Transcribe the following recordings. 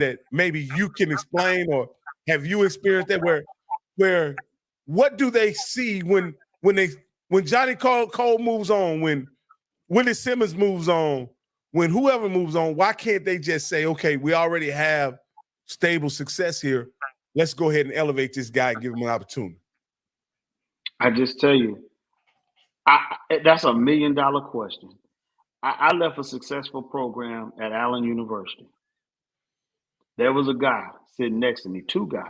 that maybe you can explain, or have you experienced that where what do they see when Johnnie Cole moves on, when Willie Simmons moves on, when whoever moves on? Why can't they just say, okay, we already have stable success here, let's go ahead and elevate this guy and give him an opportunity? I just tell you, that's $1 million question. I left a successful program at Allen University. There was a guy sitting next to me, two guys,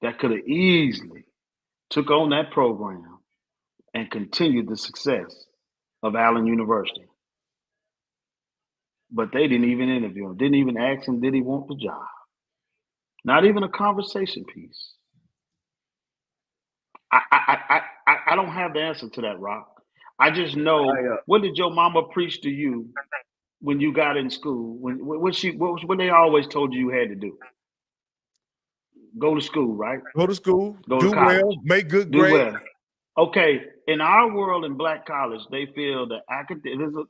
that could have easily took on that program and continued the success of Allen University. But they didn't even interview him, didn't even ask him, did he want the job? Not even a conversation piece. I don't have the answer to that, Rock. I just know, what did your mama preach to you when you got in school? What they always told you had to do? Go to school, right? Go to school, go do to college, well, make good grades. Well. Okay, in our world in Black college, they feel that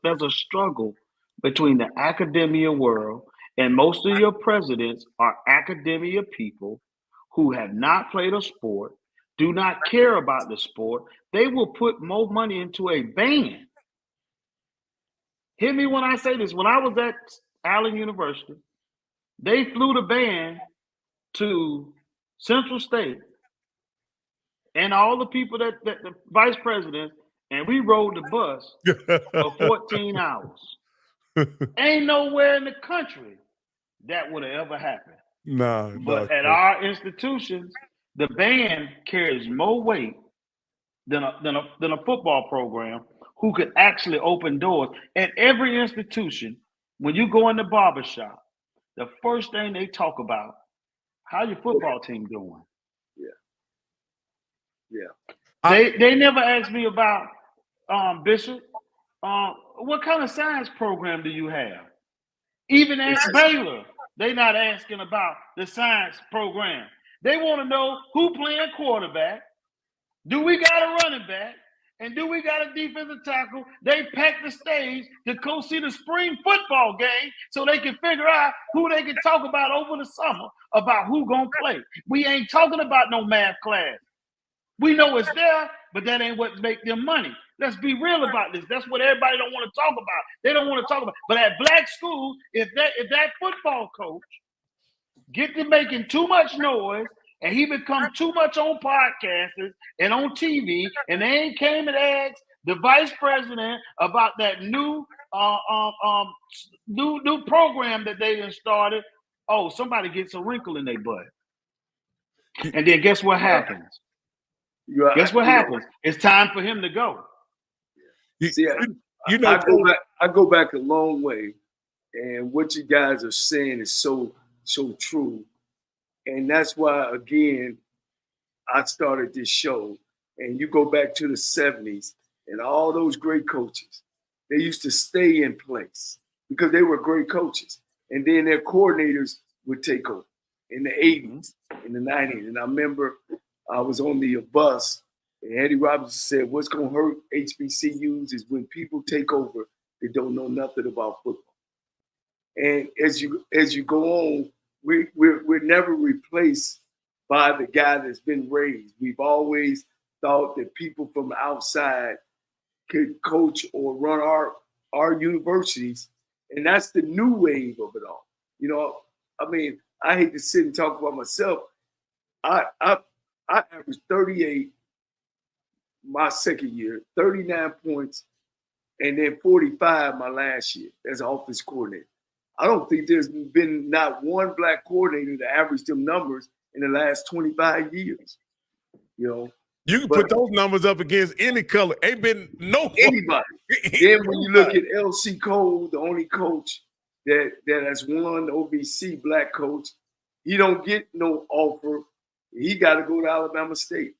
there's a struggle between the academia world, and most of your presidents are academia people who have not played a sport, do not care about the sport. They will put more money into a band. Hear me when I say this. When I was at Allen University, they flew the band to Central State and all the people that the vice president, and we rode the bus for 14 hours. Ain't nowhere in the country that would have ever happened. No, but at our institutions, the band carries more weight than a football program who could actually open doors. At every institution, when you go in the barbershop, the first thing they talk about, how your football team doing? Yeah. They never asked me about Bishop. What kind of science program do you have? Even at Baylor, they not asking about the science program. They want to know who playing quarterback, do we got a running back, and do we got a defensive tackle? They pack the stage to go see the spring football game so they can figure out who they can talk about over the summer about who gonna play. We ain't talking about no math class. We know it's there, but that ain't what make them money. Let's be real about this. That's what everybody don't want to talk about. They don't want to talk about. But at Black school, if that football coach get to making too much noise and he become too much on podcasts and on TV, and they ain't came and asked the vice president about that new program that they done started, oh, somebody gets a wrinkle in their butt. And then guess what happens? Guess what happens? It's time for him to go. See, I go back a long way, and what you guys are saying is so true. And that's why, again, I started this show. And you go back to the 70s, and all those great coaches, they used to stay in place because they were great coaches. And then their coordinators would take over in the 80s, in the 90s. And I remember I was on the bus, and Eddie Robinson said, what's going to hurt HBCUs is when people take over, they don't know nothing about football. And as you go on, we're never replaced by the guy that's been raised. We've always thought that people from outside could coach or run our universities, and that's the new wave of it all. You know, I mean, I hate to sit and talk about myself. I averaged 38 my second year, 39 points, and then 45 my last year as an offense coordinator. I don't think there's been not one black coordinator that averaged them numbers in the last 25 years. You know, you can put those numbers up against any color. Ain't been no anybody. Then when you look at LC Cole, the only coach that has won the OVC, black coach, he don't get no offer. He got to go to Alabama State.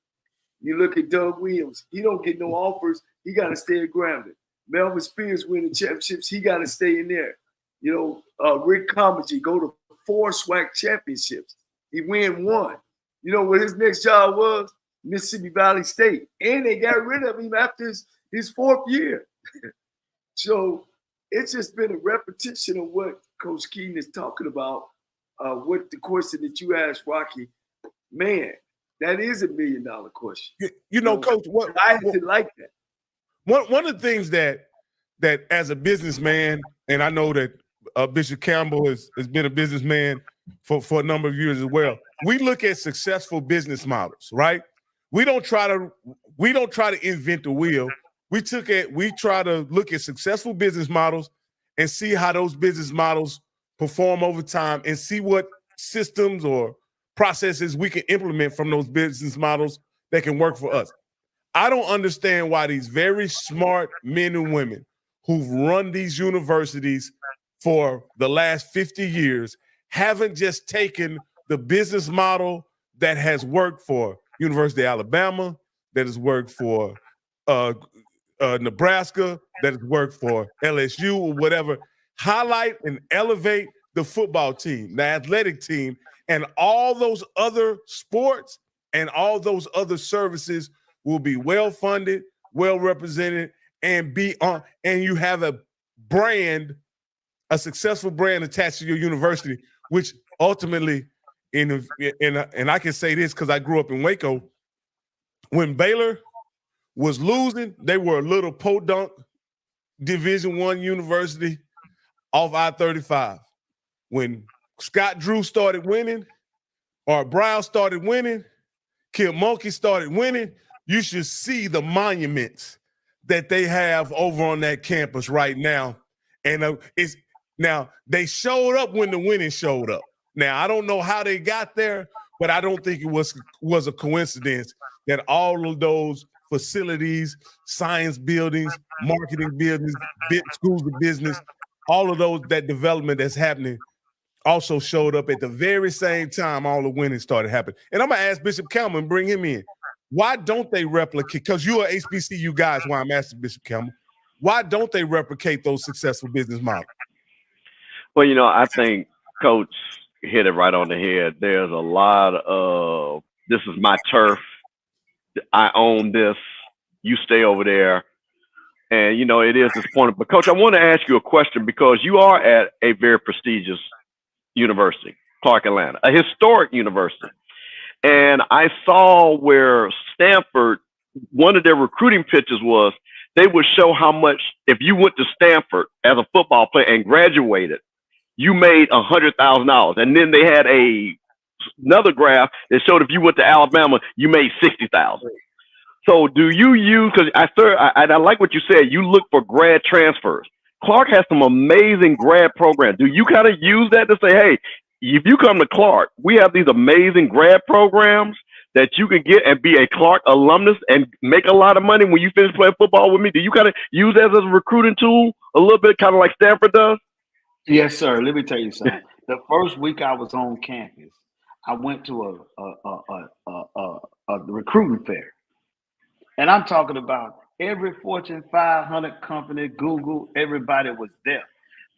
You look at Doug Williams, he don't get no offers. He got to stay at Grambling. Melvin Spears winning championships, he got to stay in there. You know, Rick Comergy go to 4 SWAC championships. He win 1. You know what his next job was? Mississippi Valley State. And they got rid of him after his 4th year. So it's just been a repetition of what Coach Keaton is talking about. what the question that you asked, Rocky, man, that is $1 million question. You know, Coach, I didn't like that. One of the things that as a businessman, and I know that Bishop Campbell has been a businessman for a number of years as well. We look at successful business models, right? We don't try to invent the wheel. We try to look at successful business models and see how those business models perform over time and see what systems or processes we can implement from those business models that can work for us. I don't understand why these very smart men and women who've run these universities for the last 50 years haven't just taken the business model that has worked for University of Alabama, that has worked for Nebraska, that has worked for LSU or whatever, highlight and elevate the football team, the athletic team, and all those other sports and all those other services will be well-funded, well-represented, and and you have a brand, a successful brand attached to your university, which ultimately, and I can say this because I grew up in Waco, when Baylor was losing, they were a little podunk Division I university off I-35. When Scott Drew started winning, or Brown started winning, Kim Mulkey started winning, you should see the monuments that they have over on that campus right now. And they showed up when the winning showed up. Now, I don't know how they got there, but I don't think it was a coincidence that all of those facilities, science buildings, marketing buildings, schools of business, all of those, that development that's happening also showed up at the very same time all the winning started happening. And I'm going to ask Bishop Campbell and bring him in. Why don't they replicate, because you're HBCU guys, why I'm asking Bishop Campbell, why don't they replicate those successful business models? Well, you know, I think Coach hit it right on the head. There's a lot of, this is my turf. I own this. You stay over there. And, you know, it is disappointing. But, Coach, I want to ask you a question because you are at a very prestigious university, Clark Atlanta, a historic university. And I saw where Stanford, one of their recruiting pitches was they would show how much, if you went to Stanford as a football player and graduated, you made $100,000. And then they had another graph that showed if you went to Alabama, you made $60,000. So do you use, because I like what you said, you look for grad transfers. Clark has some amazing grad programs. Do you kind of use that to say, hey, if you come to Clark, we have these amazing grad programs that you can get and be a Clark alumnus and make a lot of money when you finish playing football with me? Do you kind of use that as a recruiting tool a little bit, kind of like Stanford does? Yes, sir. Let me tell you something. The first week I was on campus, I went to a recruiting fair. And I'm talking about every Fortune 500 company, Google, everybody was there.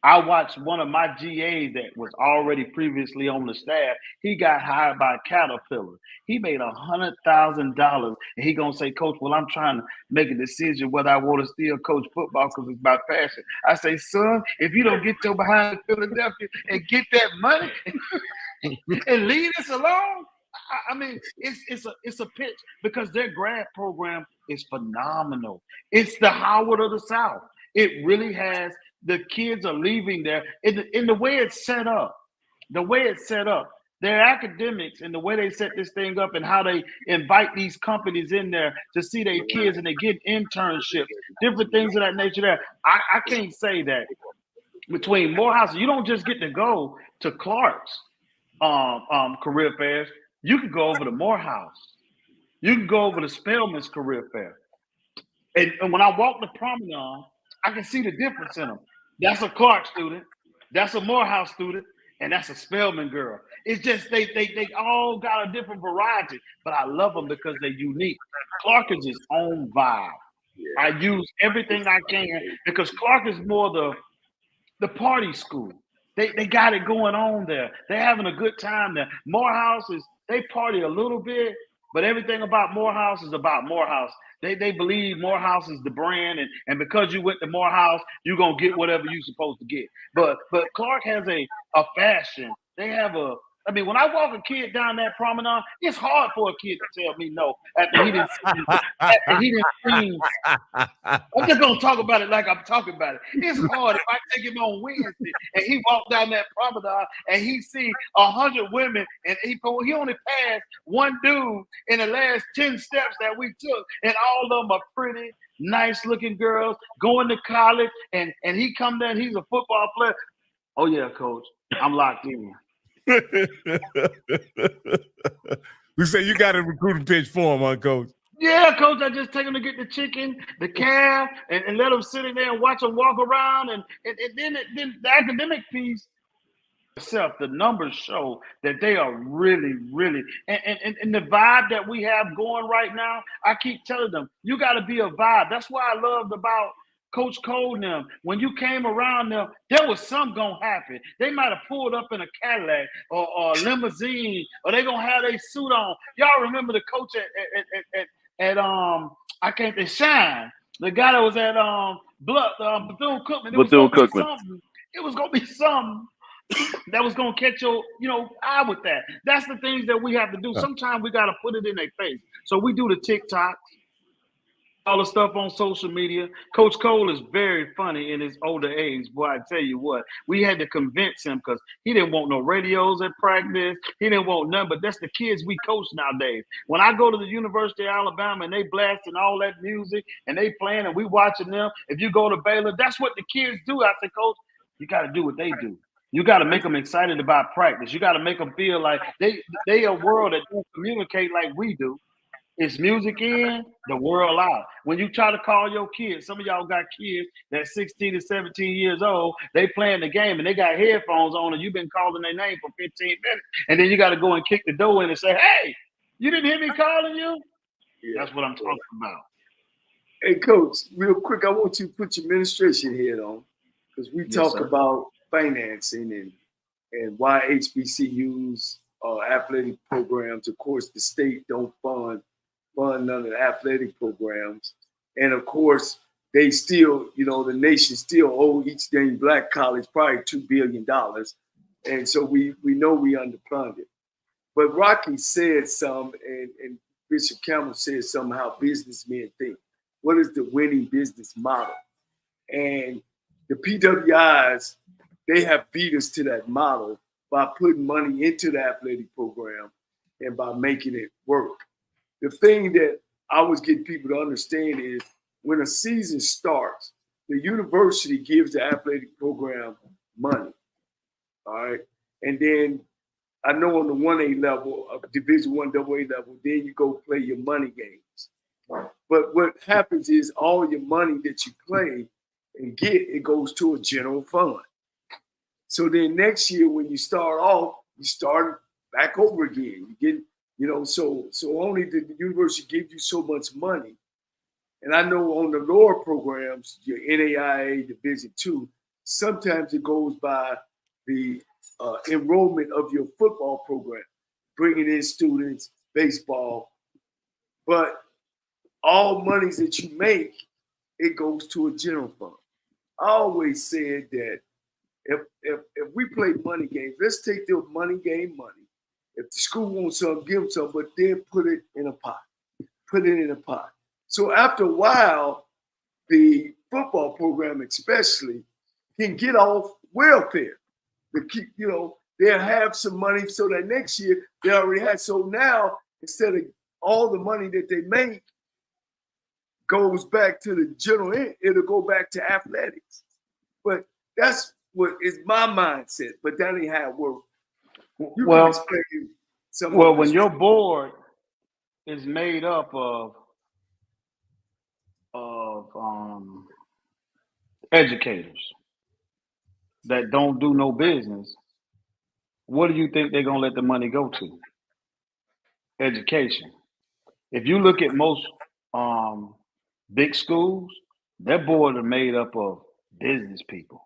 I watched one of my GAs that was already previously on the staff. He got hired by Caterpillar. He made $100,000, and he gonna say, Coach, well, I'm trying to make a decision whether I want to still coach football because it's my passion. I say, son, if you don't get your behind Philadelphia and get that money and leave us alone, I mean, it's a pitch because their grad program is phenomenal. It's the Howard of the South. It really has. The kids are leaving there in the way it's set up. Their academics and the way they set this thing up and how they invite these companies in there to see their kids and they get internships, different things of that nature there. I can't say that between Morehouse, you don't just get to go to Clark's career fairs. You can go over to Morehouse. You can go over to Spelman's career fair. And when I walk the promenade, I can see the difference in them. That's a Clark student, that's a Morehouse student, and that's a Spelman girl. It's just they all got a different variety, but I love them because they're unique. Clark is his own vibe. I use everything I can because Clark is more the party school. They got it going on there. They're having a good time there. Morehouse they party a little bit, but everything about Morehouse is about Morehouse. They believe Morehouse is the brand, and because you went to Morehouse, you're gonna get whatever you're supposed to get. But Clark has a fashion They have a. I mean, when I walk a kid down that promenade, it's hard for a kid to tell me no after he didn't. After he didn't see. I'm just gonna talk about it like I'm talking about it. It's hard if I take him on Wednesday and he walked down that promenade and he see 100 women and he only passed one dude in the last 10 steps that we took, and all of them are pretty, nice looking girls going to college, and he come there and he's a football player. Oh yeah, coach, I'm locked in. We say you got a recruiting pitch for him, huh, Coach? Yeah, Coach, I just take them to get the chicken, the calf, and let them sit in there and watch them walk around. And then the academic piece itself, the numbers show that they are really, really, and the vibe that we have going right now, I keep telling them, you got to be a vibe. That's why I loved about Coach Cole and them. When you came around them, there was something going to happen. They might have pulled up in a Cadillac or a limousine, or they going to have their suit on. Y'all remember the coach at I can't think Shine, the guy that was at Bethune-Cookman. It was gonna be something that was gonna catch your eye with that. That's the things that we have to do. Sometimes we gotta put it in their face. So we do the TikToks, all the stuff on social media. Coach Cole is very funny in his older age. Boy, I tell you what, we had to convince him because he didn't want no radios at practice. He didn't want none, but that's the kids we coach nowadays. When I go to the University of Alabama and they blasting all that music and they playing and we watching them, if you go to Baylor, that's what the kids do. I said, Coach, you got to do what they do. You got to make them excited about practice. You got to make them feel like they a world that don't communicate like we do. It's music in, the world out. When you try to call your kids, some of y'all got kids that's 16 to 17 years old, they playing the game and they got headphones on and you've been calling their name for 15 minutes. And then you got to go and kick the door in and say, hey, you didn't hear me calling you? Yeah, that's what I'm talking about. Hey, Coach, real quick, I want you to put your administration head on because we talk about financing and why HBCUs athletic programs. Of course, the state don't fund none of the athletic programs. And of course, they still, the nation still owe each dang black college probably $2 billion. And so we know we underfunded. But Rocky said some, and Bishop Campbell said something how businessmen think. What is the winning business model? And the PWIs, they have beat us to that model by putting money into the athletic program and by making it work. The thing that I always get people to understand is when a season starts, the university gives the athletic program money, all right? And then I know on the 1A level, Division I AA level, then you go play your money games. But what happens is all your money that you play and get, it goes to a general fund. So then next year when you start off, you start back over again. You get so only the university gives you so much money. And I know on the lower programs, your NAIA Division II, sometimes it goes by the enrollment of your football program, bringing in students, baseball. But all monies that you make, it goes to a general fund. I always said that if we play money games, let's take the money game money. If the school wants some, give them some, but then put it in a pot. Put it in a pot. So after a while, the football program especially can get off welfare. They'll have some money so that next year they already had. So now, instead of all the money that they make goes back to the general end, it'll go back to athletics. But that's what is my mindset, but that ain't how it works. When your board is made up of educators that don't do no business, what do you think they're gonna let the money go to? Education. If you look at most big schools, their board are made up of business people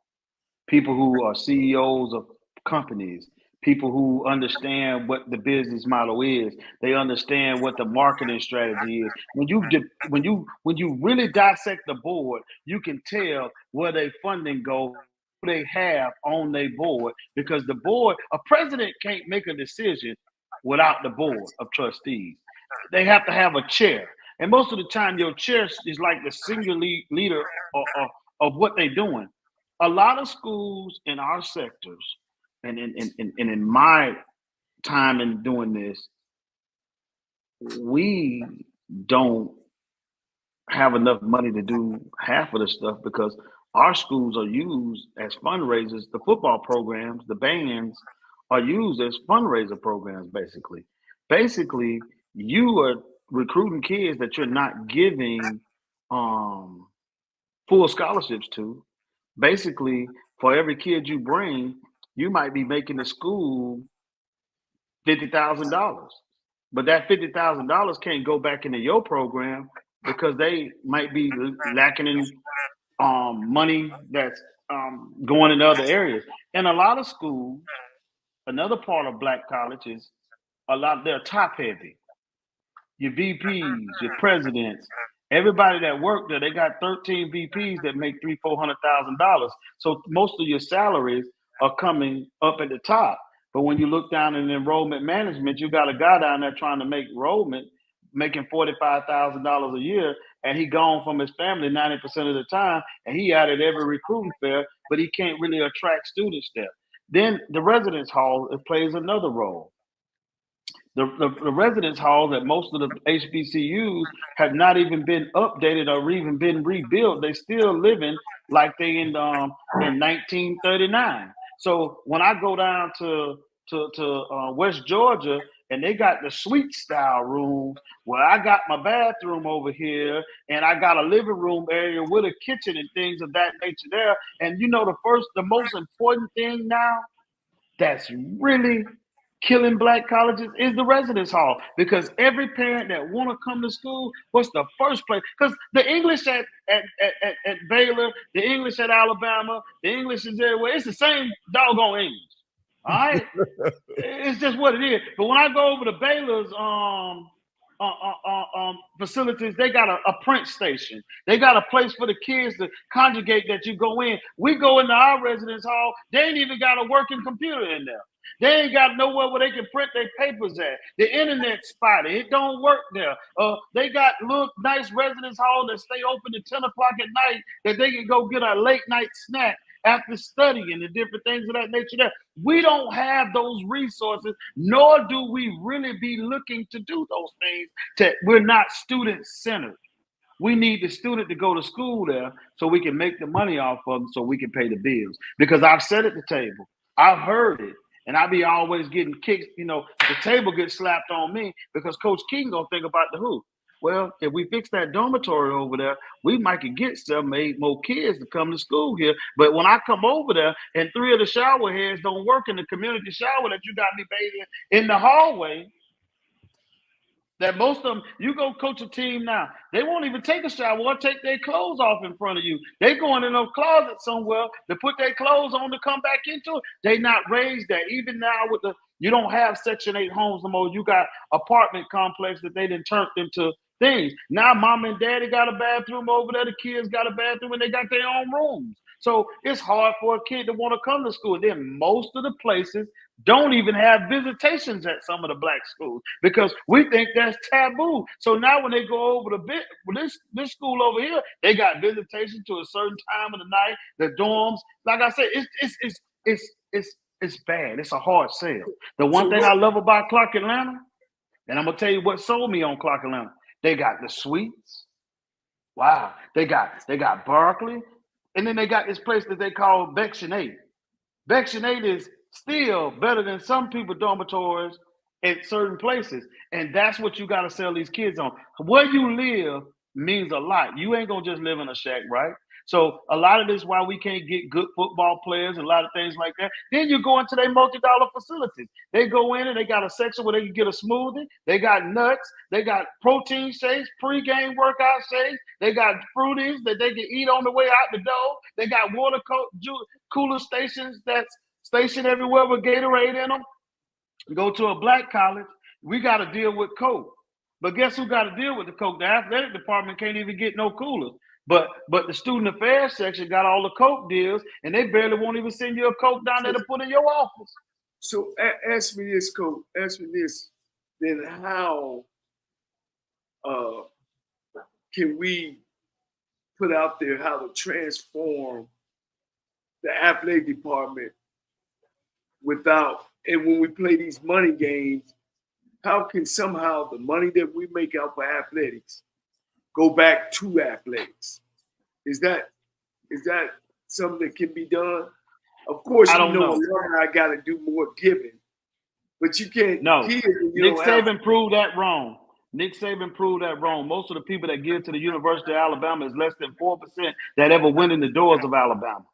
who are CEOs of companies, people who understand what the business model is. They understand what the marketing strategy is. When you really dissect the board, you can tell where their funding goes they have on their board, because the board, a president can't make a decision without the board of trustees. They have to have a chair. And most of the time, your chair is like the single leader of what they're doing. A lot of schools in our sectors, and in my time in doing this, we don't have enough money to do half of the stuff, because our schools are used as fundraisers. The football programs, the bands are used as fundraiser programs, basically. Basically, you are recruiting kids that you're not giving full scholarships to. Basically, for every kid you bring, you might be making the school $50,000. But that $50,000 can't go back into your program, because they might be lacking in money that's going in other areas. And a lot of schools, another part of black colleges, they're top heavy. Your VPs, your presidents, everybody that work there, they got 13 VPs that make $300,000-$400,000. So most of your salaries are coming up at the top. But when you look down in enrollment management, you got a guy down there trying to make enrollment, making $45,000 a year, and he gone from his family 90% of the time, and he out at every recruiting fair, but he can't really attract students there. Then the residence hall, it plays another role. The residence halls at most of the HBCUs have not even been updated or even been rebuilt. They still living like they in 1939. So when I go down to West Georgia, and they got the suite style rooms where I got my bathroom over here, and I got a living room area with a kitchen and things of that nature there. And you know, the most important thing now that's really killing black colleges is the residence hall, because every parent that want to come to school, what's the first place? Because the English at Baylor, the English at Alabama, the English is everywhere. It's the same doggone English. All right, it's just what it is. But when I go over to Baylor's facilities, they got a print station. They got a place for the kids to conjugate that you go in. We go into our residence hall, they ain't even got a working computer in there. They ain't got nowhere where they can print their papers at. The internet spotty, it don't work there. They got little nice residence hall that stay open at 10 o'clock at night, that they can go get a late night snack after studying the different things of that nature there. We don't have those resources, nor do we really be looking to do those things. We're not student-centered. We need the student to go to school there so we can make the money off of them, so we can pay the bills. Because I've sat at the table, I've heard it, and I be always getting kicked. You know, the table gets slapped on me because Coach King gonna think about the who. Well, if we fix that dormitory over there, we might could get 7 or 8 more kids to come to school here. But when I come over there and 3 of the shower heads don't work in the community shower that you got me bathing in the hallway, that most of them, you go coach a team now, they won't even take a shower or take their clothes off in front of you. They going in a closet somewhere to put their clothes on to come back into it. They not raised that. Even now with you don't have Section 8 homes no more. You got apartment complex that they done turned into things. Now mom and daddy got a bathroom over there. The kids got a bathroom and they got their own rooms. So it's hard for a kid to want to come to school. Then most of the places don't even have visitations at some of the black schools because we think that's taboo. So now when they go over this school over here, they got visitation to a certain time of the night. The dorms, like I said, it's bad. It's a hard sell. The one thing I love about Clark Atlanta, and I'm gonna tell you what sold me on Clark Atlanta, they got the suites. Wow, they got Berkeley, and then they got this place that they call Section 8. Section 8 is still better than some people dormitories at certain places. And that's what you got to sell these kids on. Where you live means a lot. You ain't going to just live in a shack, right? So a lot of this is why we can't get good football players and a lot of things like that. Then you go into their multi-dollar facilities. They go in and they got a section where they can get a smoothie. They got nuts. They got protein shakes, pre-game workout shakes. They got fruities that they can eat on the way out the door. They got water cooler stations that's stationed everywhere with Gatorade in them. You go to a black college, we got to deal with Coke. But guess who got to deal with the Coke? The athletic department can't even get no coolers. But the student affairs section got all the Coke deals, and they barely won't even send you a Coke down there to put in your office. So ask me this, Coach. Ask me this. Then how can we put out there how to transform the athletic department without, and when we play these money games, how can somehow the money that we make out for athletics go back to athletics? Is that something that can be done? Of course, I don't know. I got to do more giving, but you can't. No, Nick Saban proved that wrong. Nick Saban proved that wrong. Most of the people that give to the University of Alabama is less than 4% that ever went in the doors of Alabama.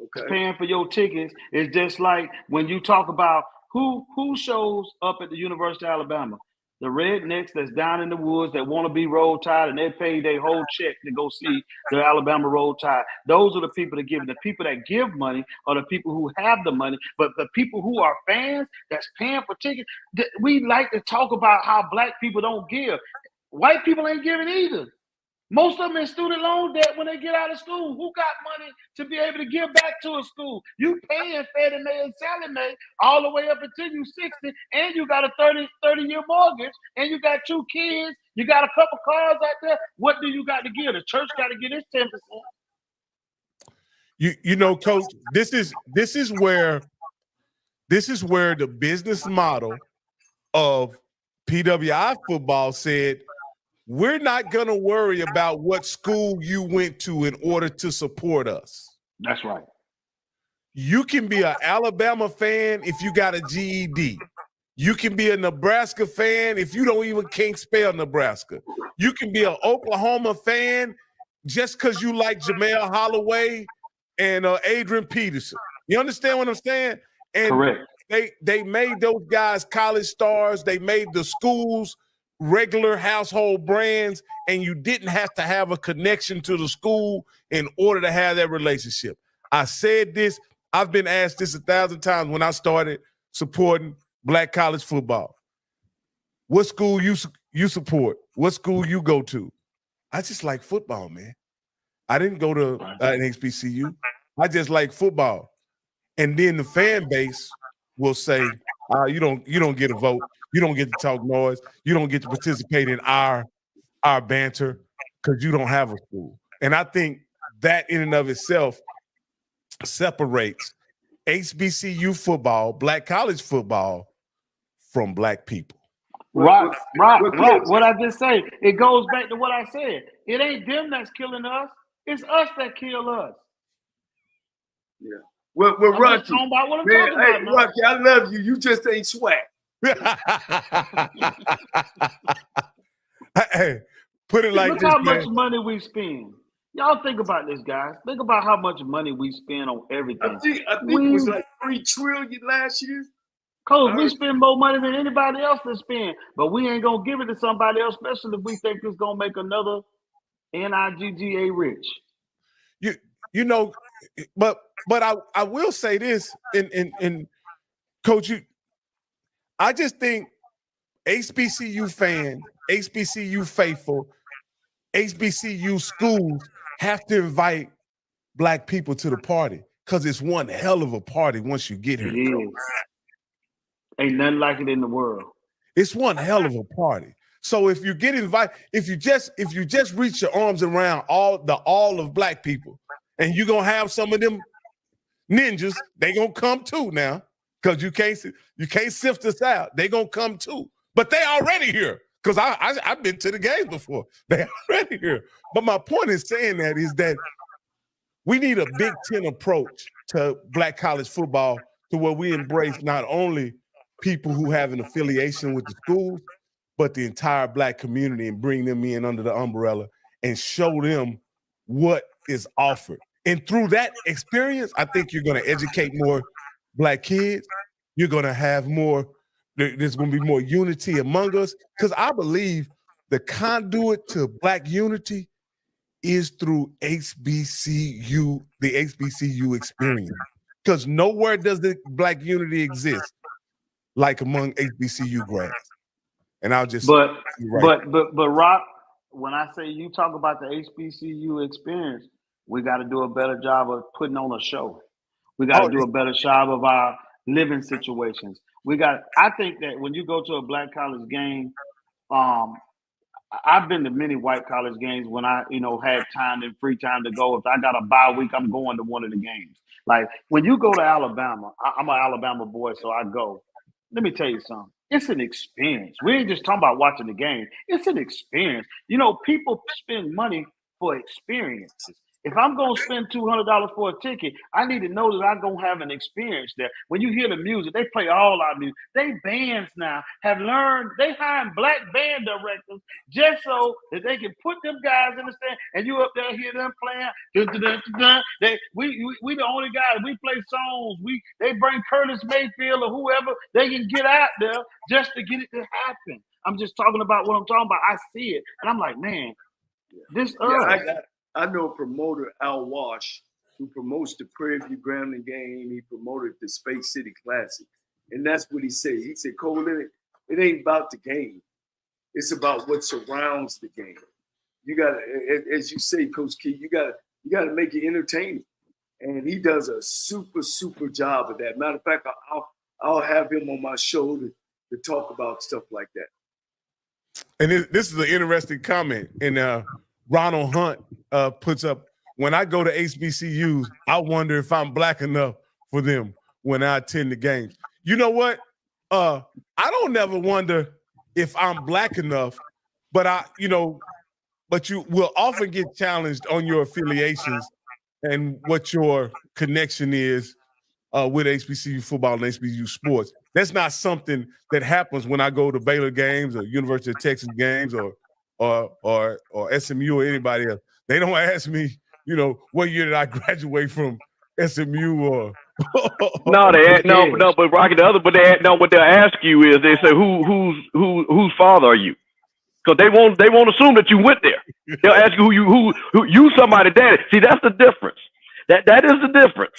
Okay. Paying for your tickets is just like when you talk about who shows up at the University of Alabama. The rednecks that's down in the woods that want to be Roll Tide, and they pay their whole check to go see the Alabama Roll Tide. Those are the people that give. The people that give money are the people who have the money. But the people who are fans that's paying for tickets, we like to talk about how black people don't give. White people ain't giving either. Most of them in student loan debt when they get out of school. Who got money to be able to give back to a school? You paying Fannie Mae and Sallie Mae all the way up until you 60, and you got a 30-year mortgage, and you got 2 kids, you got a couple cars out there. What do you got to give? The church got to get its 10%. You know, Coach, this is where the business model of PWI football said, we're not going to worry about what school you went to in order to support us. That's right. You can be an Alabama fan if you got a GED. You can be a Nebraska fan if you can't spell Nebraska. You can be an Oklahoma fan just because you like Jamel Holloway and Adrian Peterson. You understand what I'm saying? And correct. They made those guys college stars. They made the schools regular household brands, and you didn't have to have a connection to the school in order to have that relationship. I said this, I've been asked this 1,000 times when I started supporting black college football. What school you support? What school you go to? I just like football, man. I didn't go to an HBCU. I just like football. And then the fan base will say, you don't get a vote. You don't get to talk noise. You don't get to participate in our banter because you don't have a school. And I think that in and of itself separates HBCU football, black college football, from black people. Right. What I just say, it goes back to what I said. It ain't them that's killing us. It's us that kill us. Yeah. Well, Rocky, Rocky, I love you. You just ain't swag. Hey, put it like look this, how man. much money we spend. Y'all think about this, guys. Think about how much money we spend on everything. I think it was like $3 trillion last year. Cause we spend more money than anybody else to spend, but we ain't gonna give it to somebody else, especially if we think it's gonna make another NIGGA rich. You know, but I will say this, in Coach, I just think HBCU fan, HBCU faithful, HBCU schools have to invite black people to the party because it's one hell of a party once you get here. It is. Ain't nothing like it in the world. It's one hell of a party. So if you get invited, if you just reach your arms around all of black people, and you're gonna have some of them ninjas, they gonna come too now. Because you can't sift us out. They gonna come too. But they already here. Because I've been to the games before. They already here. But my point in saying that is that we need a Big Ten approach to black college football to where we embrace not only people who have an affiliation with the schools, but the entire black community and bring them in under the umbrella and show them what is offered. And through that experience, I think you're going to educate more black kids. You're going to have more, there's going to be more unity among us. Because I believe the conduit to black unity is through HBCU, the HBCU experience. Because nowhere does the black unity exist like among HBCU grads. And I'll just but Rock, when I say you talk about the HBCU experience, we got to do a better job of putting on a show. We got to do a better job of our living situations. I think that when you go to a black college game, I've been to many white college games when I, had time and free time to go. If I got a bye week, I'm going to one of the games. Like when you go to Alabama, I'm an Alabama boy, so I go. Let me tell you something. It's an experience. We ain't just talking about watching the game. It's an experience. People spend money for experiences. If I'm going to spend $200 for a ticket, I need to know that I'm going to have an experience there. When you hear the music, they play all our music. They bands now have learned, they hiring black band directors just so that they can put them guys in the stand and you up there hear them playing. We the only guys, we play songs. They bring Curtis Mayfield or whoever they can get out there just to get it to happen. I'm just talking about what I'm talking about. I see it. And I'm like, man, this I know a promoter, Al Wash, who promotes the Prairie View Grambling game. He promoted the Space City Classic. And that's what he said. He said, Cole, it ain't about the game. It's about what surrounds the game. You got to, as you say, Coach Key, you got to make it entertaining. And he does a super, super job of that. Matter of fact, I'll have him on my show to talk about stuff like that. And this is an interesting comment. And Ronald Hunt puts up, when I go to HBCUs, I wonder if I'm black enough for them when I attend the games. You know what? I don't never wonder if I'm black enough, but you will often get challenged on your affiliations and what your connection is with HBCU football and HBCU sports. That's not something that happens when I go to Baylor games or University of Texas games or SMU or anybody else. They don't ask me, what year did I graduate from SMU or no, but Rocky, what they'll ask you is they say whose father are you? Because they won't assume that you went there. They'll ask you who you somebody daddy. See, that's the difference. That is the difference.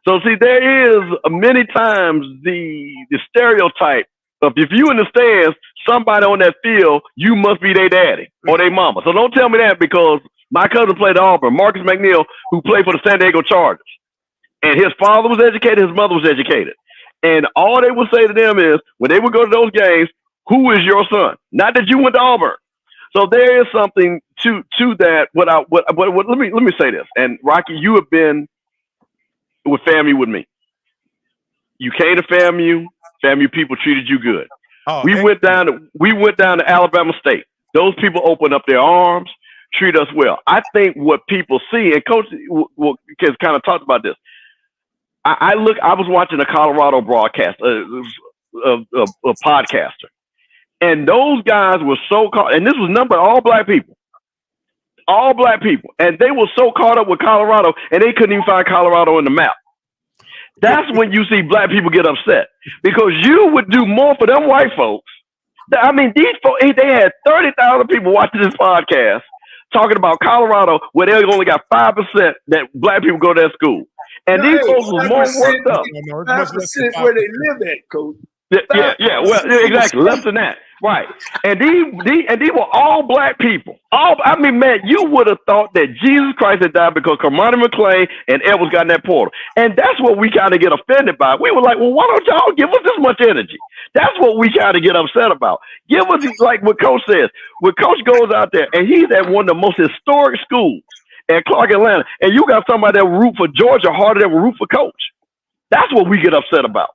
So see, there is many times the stereotype of if you in the stands, somebody on that field, you must be their daddy or their mama. So don't tell me that, because my cousin played at Auburn, Marcus McNeil, who played for the San Diego Chargers. And his father was educated, his mother was educated. And all they would say to them is, when they would go to those games, who is your son? Not that you went to Auburn. So there is something to that. Let me say this. And Rocky, you have been with FAMU with me. You came to FAMU. FAMU people treated you good. We went down to Alabama State. Those people opened up their arms, treat us well. I think what people see, and Coach has kind of talked about this. I was watching a Colorado broadcast, a podcaster, and those guys were so caught, and this was numbered all black people, and they were so caught up with Colorado, and they couldn't even find Colorado in the map. That's when you see black people get upset, because you would do more for them white folks. I mean, these folks, they had 30,000 people watching this podcast talking about Colorado, where they only got 5% that black people go to that school. And these folks was more worked up. 5% where they live at, Coach. Yeah. Well, exactly. Less than that. Right. And these were all black people. Man, you would have thought that Jesus Christ had died because Kamani McClain and Edwards got in that portal. And that's what we kind of get offended by. We were like, well, why don't y'all give us this much energy? That's what we kind of get upset about. Give us, like what Coach says, when Coach goes out there and he's at one of the most historic schools at Clark, Atlanta, and you got somebody that will root for Georgia harder than will root for Coach. That's what we get upset about.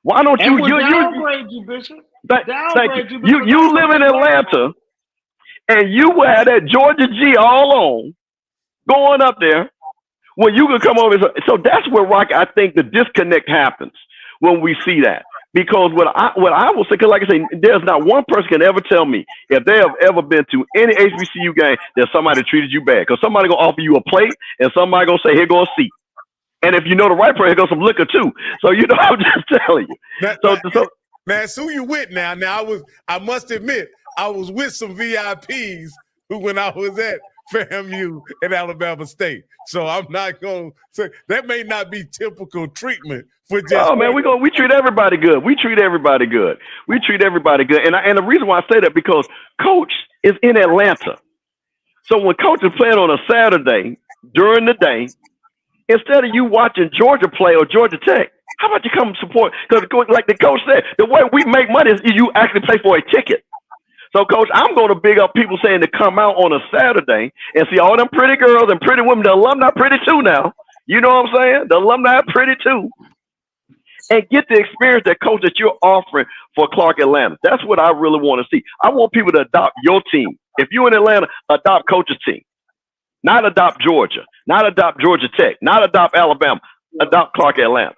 Why don't you downgrade you, Bishop? Thank you. You live in Atlanta, and you will have that Georgia G all on going up there when you can come over. So that's where, Rocky, I think the disconnect happens when we see that. Because what I will say, because like I say, there's not one person can ever tell me if they have ever been to any HBCU game that somebody treated you bad. Because somebody gonna offer you a plate, and somebody gonna say, "Here go a seat." And if you know the right person, here goes some liquor too. So I'm just telling you. That's who you with now. Now I must admit, I was with some VIPs when I was at FAMU at Alabama State. So I'm not going to say that may not be typical treatment for just. Oh man, we treat everybody good. We treat everybody good. And the reason why I say that, because Coach is in Atlanta. So when coaches playing on a Saturday during the day, instead of you watching Georgia play or Georgia Tech, how about you come support? Because like the coach said, the way we make money is you actually pay for a ticket. So, Coach, I'm going to big up people saying to come out on a Saturday and see all them pretty girls and pretty women. The alumni pretty too now. You know what I'm saying? The alumni pretty too. And get the experience that, Coach, that you're offering for Clark Atlanta. That's what I really want to see. I want people to adopt your team. If you're in Atlanta, adopt Coach's team. Not adopt Georgia. Not adopt Georgia Tech. Not adopt Alabama. Adopt Clark Atlanta.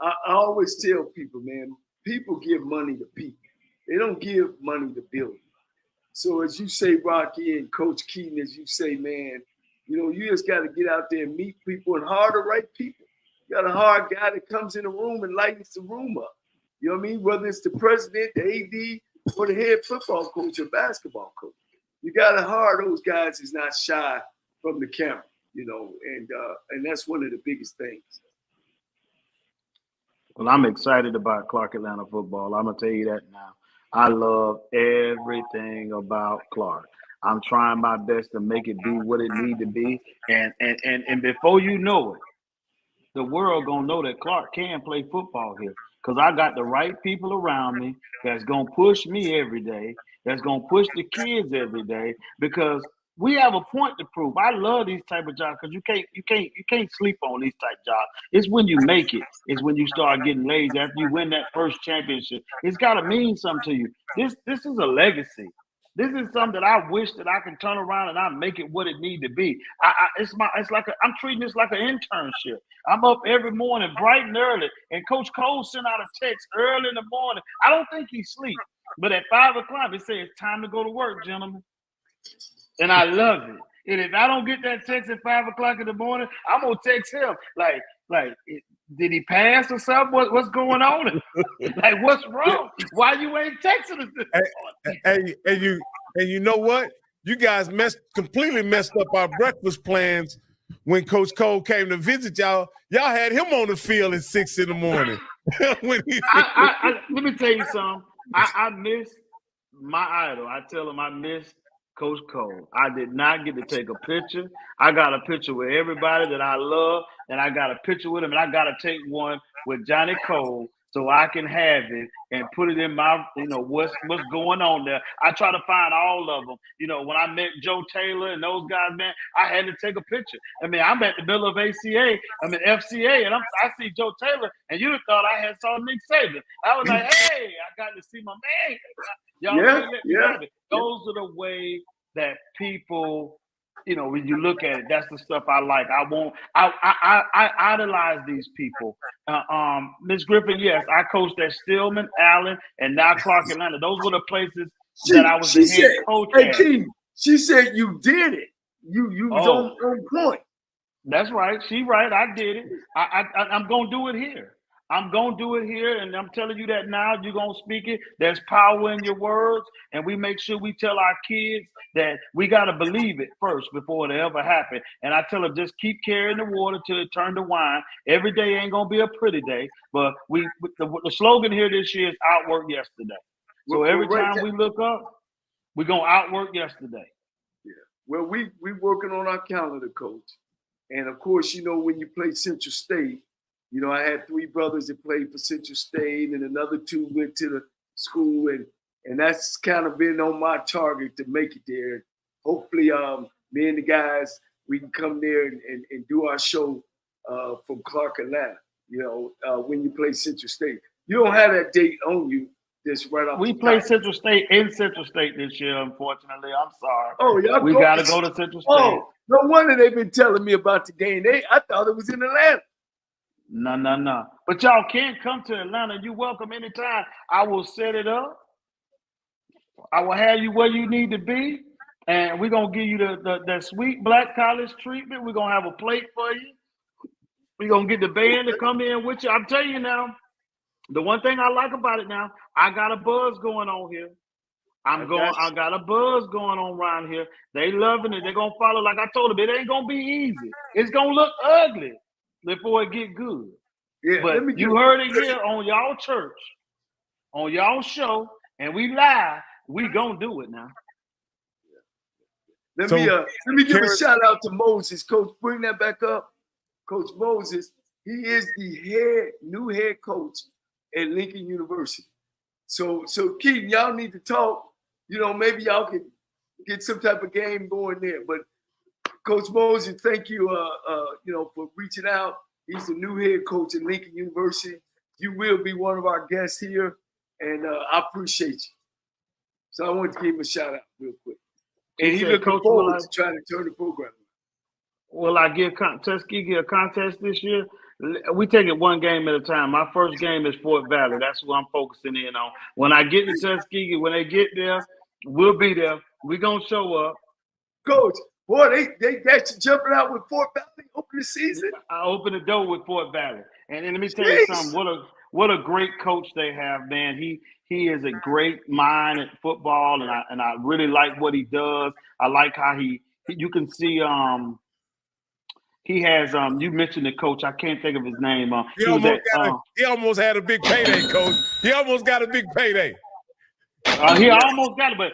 I always tell people, man, people give money to people. They don't give money to buildings. So as you say, Rocky and Coach Keaton, as you say, man, you know, you just got to get out there and meet people and hire the right people. You got a hard guy that comes in the room and lightens the room up. You know what I mean? Whether it's the president, the AD, or the head football coach or basketball coach. You got to hire those guys who's not shy from the camera, you know, and that's one of the biggest things. Well, I'm excited about Clark Atlanta football. I'm going to tell you that now. I love everything about Clark. I'm trying my best to make it be what it need to be. And before you know it, the world gonna know that Clark can play football here. Because I got the right people around me that's gonna push me every day, that's gonna push the kids every day, because we have a point to prove. I love these type of jobs because you can't sleep on these type of jobs. It's when you make it. It's when you start getting lazy after you win that first championship. It's got to mean something to you. This is a legacy. This is something that I wish that I can turn around and I make it what it need to be. I'm treating this like an internship. I'm up every morning bright and early, and Coach Cole sent out a text early in the morning. I don't think he sleeps, but at 5 o'clock he said it's time to go to work, gentlemen. And I love it. And if I don't get that text at 5 o'clock in the morning, I'm gonna text him like, did he pass or something? What's going on? Like, what's wrong? Why you ain't texting us this morning? And you know what? You guys completely messed up our breakfast plans when Coach Cole came to visit y'all. Y'all had him on the field at 6 in the morning. Let me tell you something. I miss my idol. I tell him I miss Coach Cole. I did not get to take a picture. I got a picture with everybody that I love, and I got a picture with him, and I got to take one with Johnnie Cole so I can have it and put it in my, what's going on there. I try to find all of them. You know, when I met Joe Taylor and those guys, man, I had to take a picture. I mean, I'm at the middle of FCA, and I see Joe Taylor, and you'd have thought I had saw Nick Saban. I was like, hey, I got to see my man. Y'all let me have it. Those are the way that people, when you look at it, that's the stuff I like. I idolize these people. Ms. Griffin, yes, I coached at Stillman, Allen, and now Clark Atlanta. Those were the places that I was the head coach at. Keith, she said you did it. You was on point. That's right. She right. I did it. I'm gonna do it here. I'm going to do it here, and I'm telling you that now. You're going to speak it. There's power in your words, and we make sure we tell our kids that we got to believe it first before it ever happen. And I tell them, just keep carrying the water till it turn to wine. Every day ain't going to be a pretty day, but the slogan here this year is outwork yesterday. So every time we look up, we're going to outwork yesterday. Yeah. Well, we working on our calendar, Coach. And, of course, when you play Central State, I had 3 brothers that played for Central State, and another 2 went to the school, and that's kind of been on my target to make it there. Hopefully, me and the guys, we can come there and do our show from Clark Atlanta. When you play Central State, you don't have that date on you. This right off. We play Central State in Central State this year. Unfortunately, I'm sorry. Oh, y'all we got to go to Central State. Oh, no wonder they've been telling me about the game. I thought it was in Atlanta. No. But y'all can come to Atlanta. You're welcome anytime. I will set it up. I will have you where you need to be. And we're going to give you the sweet black college treatment. We're going to have a plate for you. We're going to get the band to come in with you. I'm telling you now, the one thing I like about it now, I got a buzz going on here. I got a buzz going on around here. They loving it. They're going to follow. Like I told them, it ain't going to be easy. It's going to look ugly before it get good. Yeah, but you heard it here on y'all church, on y'all show, and we live. We gonna do it now. Let me give a shout out to Moses. Coach, bring that back up. Coach Moses, he is the new head coach at Lincoln University. So Keaton, y'all need to talk. Maybe y'all can get some type of game going there. But Coach Moses, thank you, for reaching out. He's the new head coach at Lincoln University. You will be one of our guests here, and I appreciate you. So I want to give him a shout out real quick. And he's looking forward to trying to turn the program. Will I give Tuskegee a contest this year? We take it one game at a time. My first game is Fort Valley. That's what I'm focusing in on. When I get to Tuskegee, when they get there, we'll be there. We're going to show up. Coach, boy, they got you jumping out with Fort Valley open the season. I open the door with Fort Valley. And let me tell you something. What a great coach they have, man. He is a great mind at football, and I really like what he does. I like how you can see he has you mentioned the coach. I can't think of his name. He almost had a big payday, coach. He almost got a big payday. He almost got it, but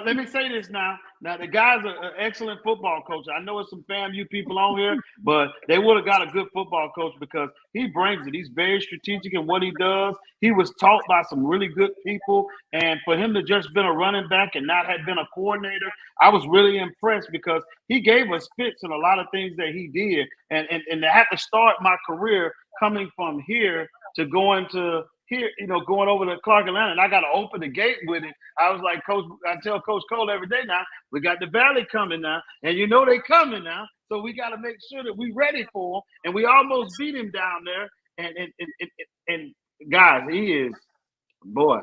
let me say this now. Now, the guy's an excellent football coach. I know it's some FAMU people on here, but they would have got a good football coach because he brings it. He's very strategic in what he does. He was taught by some really good people, and for him to just been a running back and not have been a coordinator, I was really impressed because he gave us fits in a lot of things that he did. And to have to start my career coming from here to going to here, going over to Clark Atlanta, and I got to open the gate with it. I was like, Coach, I tell Coach Cole every day now, we got the Valley coming now, and they coming now, so we got to make sure that we ready for him, and we almost beat him down there, and guys, he is, boy.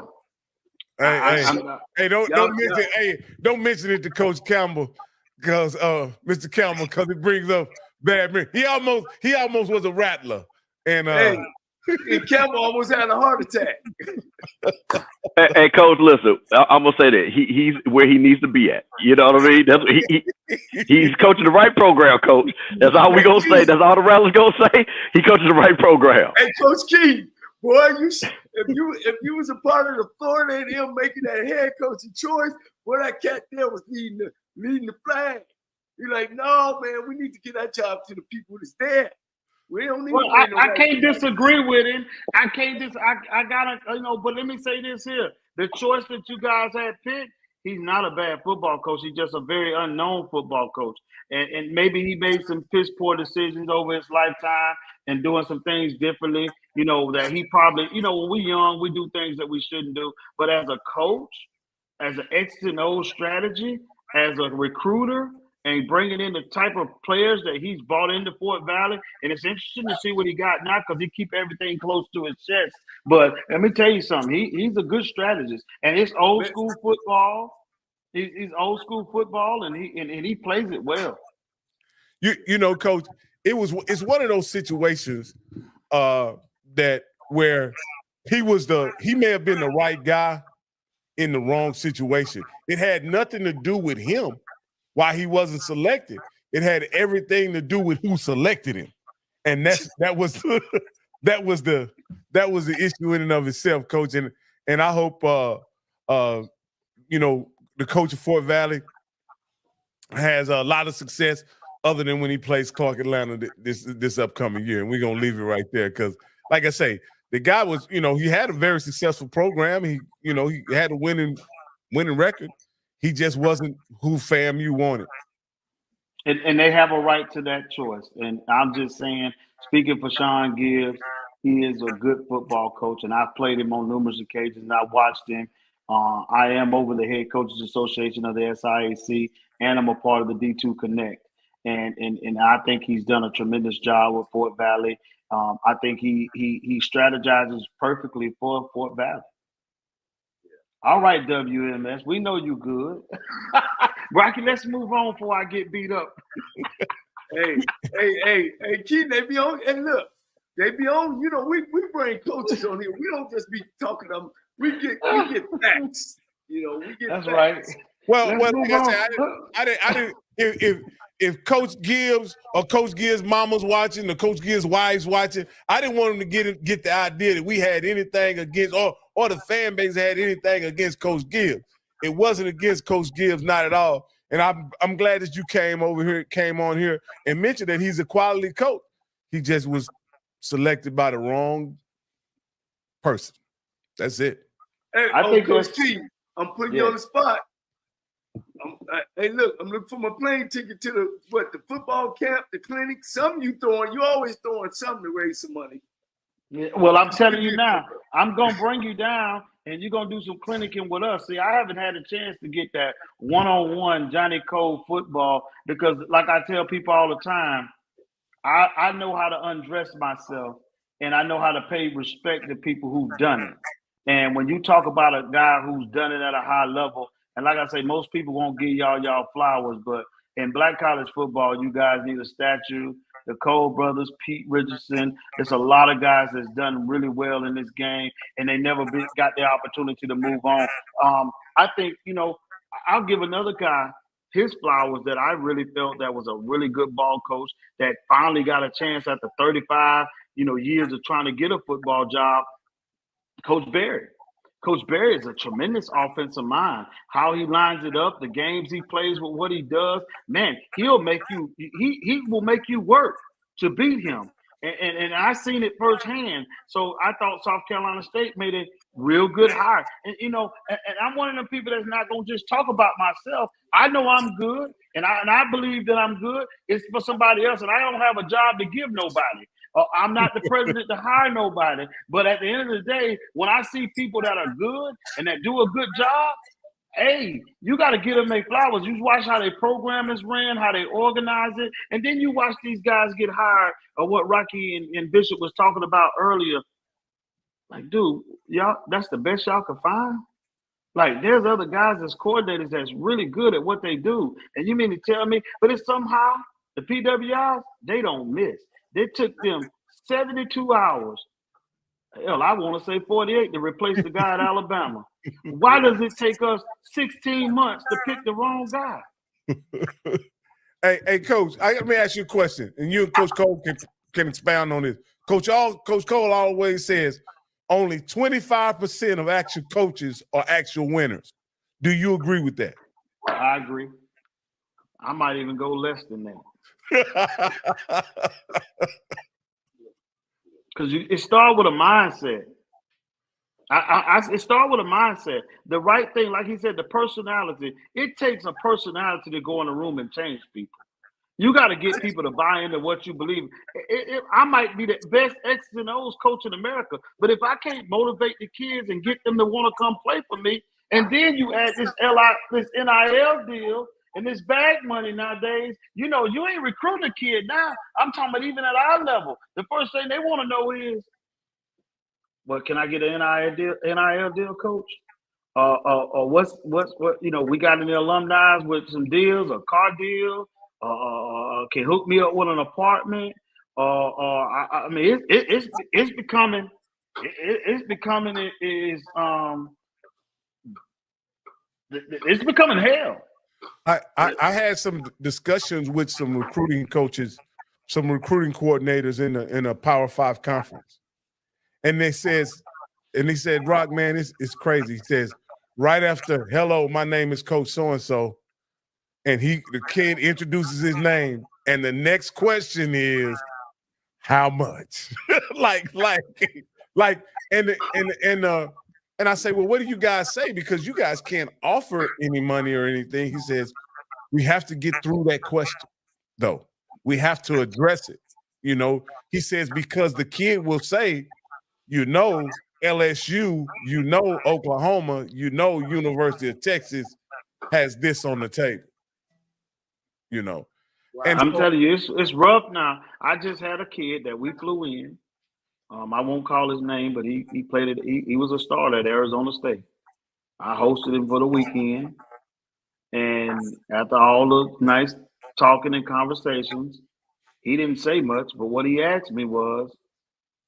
Don't mention it to Coach Campbell, because Mr. Campbell, because it brings up bad memories. He almost was a rattler, and and Campbell almost had a heart attack. Hey, Coach, listen, I'm gonna say that he's where he needs to be at. You know what I mean? That's he's coaching the right program, Coach. That's all we gonna say. That's all the rattlers gonna say. He coaches the right program. Hey, Coach Key, boy, if you was a part of the Florida and him making that head coaching choice, boy, that cat there was leading the flag. You're like, no, man, we need to get that job to the people that's there. We don't need I can't disagree with him. I gotta, but let me say this here. The choice that you guys had picked, he's not a bad football coach. He's just a very unknown football coach. And maybe he made some piss poor decisions over his lifetime and doing some things differently, that he probably, when we're young, we do things that we shouldn't do. But as a coach, as an X and O strategy, as a recruiter, and bringing in the type of players that he's brought into Fort Valley. And it's interesting to see what he got now because he keep everything close to his chest. But let me tell you something. He's a good strategist. And it's old school football. He's old school football, and he plays it well. Coach, it's one of those situations that where he may have been the right guy in the wrong situation. It had nothing to do with him. Why he wasn't selected. It had everything to do with who selected him. And that was the issue in and of itself, Coach. And I hope the coach of Fort Valley has a lot of success other than when he plays Clark Atlanta this upcoming year. And we're gonna leave it right there because, like I say, the guy was, he had a very successful program. He had a winning record. He just wasn't who FAMU wanted. And they have a right to that choice. And I'm just saying, speaking for Sean Gibbs, he is a good football coach, and I've played him on numerous occasions. And I've watched him. I am over the Head Coaches Association of the SIAC, and I'm a part of the D2 Connect. And I think he's done a tremendous job with Fort Valley. I think he strategizes perfectly for Fort Valley. All right, WMS, we know you good. Rocky, let's move on before I get beat up. Hey, Keaton, they be on. And look, they be on. We bring coaches on here. We don't just be talking to them. We get facts. We get That's facts. right. Well, like I didn't. If Coach Gibbs or Coach Gibbs' mama's watching, or Coach Gibbs' wife's watching, I didn't want them to get the idea that we had anything against, or the fan base had anything against Coach Gibbs. It wasn't against Coach Gibbs, not at all. and I'm glad that you came on here and mentioned that he's a quality coach. He just was selected by the wrong person. That's it. Hey, I think Coach T, I'm putting you on the spot. Hey, look, I'm looking for my plane ticket to the football camp, the clinic. Something you throwing. You always throwing something to raise some money. Yeah, well, I'm telling you now, I'm going to bring you down, and you're going to do some clinicking with us. See, I haven't had a chance to get that one-on-one Johnnie Cole football because, like I tell people all the time, I know how to undress myself, and I know how to pay respect to people who've done it. And when you talk about a guy who's done it at a high level, and like I say, most people won't give y'all flowers, but in black college football, you guys need a statue. The Cole brothers, Pete Richardson. There's a lot of guys that's done really well in this game, and they never got the opportunity to move on. I think, I'll give another guy his flowers that I really felt that was a really good ball coach that finally got a chance after 35, years of trying to get a football job. Coach Berry. Coach Berry is a tremendous offensive mind. How he lines it up, the games he plays with what he does, man, he'll make you. He will make you work to beat him. And I seen it firsthand. So I thought South Carolina State made a real good hire. And and I'm one of them people that's not gonna just talk about myself. I know I'm good, and I believe that I'm good. It's for somebody else, and I don't have a job to give nobody. I'm not the president to hire nobody. But at the end of the day, when I see people that are good and that do a good job, hey, you got to get them their flowers. You watch how their program is ran, how they organize it, and then you watch these guys get hired. Or what Rocky and Bishop was talking about earlier. Like, dude, y'all, that's the best y'all can find? Like, there's other guys as coordinators that's really good at what they do. And you mean to tell me, but it's somehow the PWIs, they don't miss. They took them 72 hours. Hell, I want to say 48 to replace the guy at Alabama. Why does it take us 16 months to pick the wrong guy? Hey, Coach, let me ask you a question, and you and Coach Cole can expound on this. Coach Cole always says only 25% of actual coaches are actual winners. Do you agree with that? I agree. I might even go less than that. Because it starts with a mindset. It starts with a mindset. The right thing, like he said, the personality. It takes a personality to go in a room and change people. You got to get people to buy into what you believe. I might be the best X's and O's coach in America, but if I can't motivate the kids and get them to want to come play for me, and then you add this NIL deal and this bag money nowadays, you ain't recruiting a kid now. I'm talking about even at our level. The first thing they want to know is, well, can I get an NIL deal, coach? Or what? We got any alumni with some deals, a car deal, can hook me up with an apartment. I mean, it's becoming hell. I had some discussions with some recruiting coaches, some recruiting coordinators in a Power 5 conference. And he said, Rock, man, it's crazy. He says, right after, hello, my name is Coach So-and-so, and the kid introduces his name, and the next question is, how much? And I say, well, what do you guys say? Because you guys can't offer any money or anything. He says, we have to get through that question, though. We have to address it. He says, because the kid will say, LSU, Oklahoma, University of Texas has this on the table. Wow. And I'm telling you, it's rough now. I just had a kid that we flew in. I won't call his name, but he played it. He was a starter at Arizona State. I hosted him for the weekend. And after all the nice talking and conversations, he didn't say much, but what he asked me was,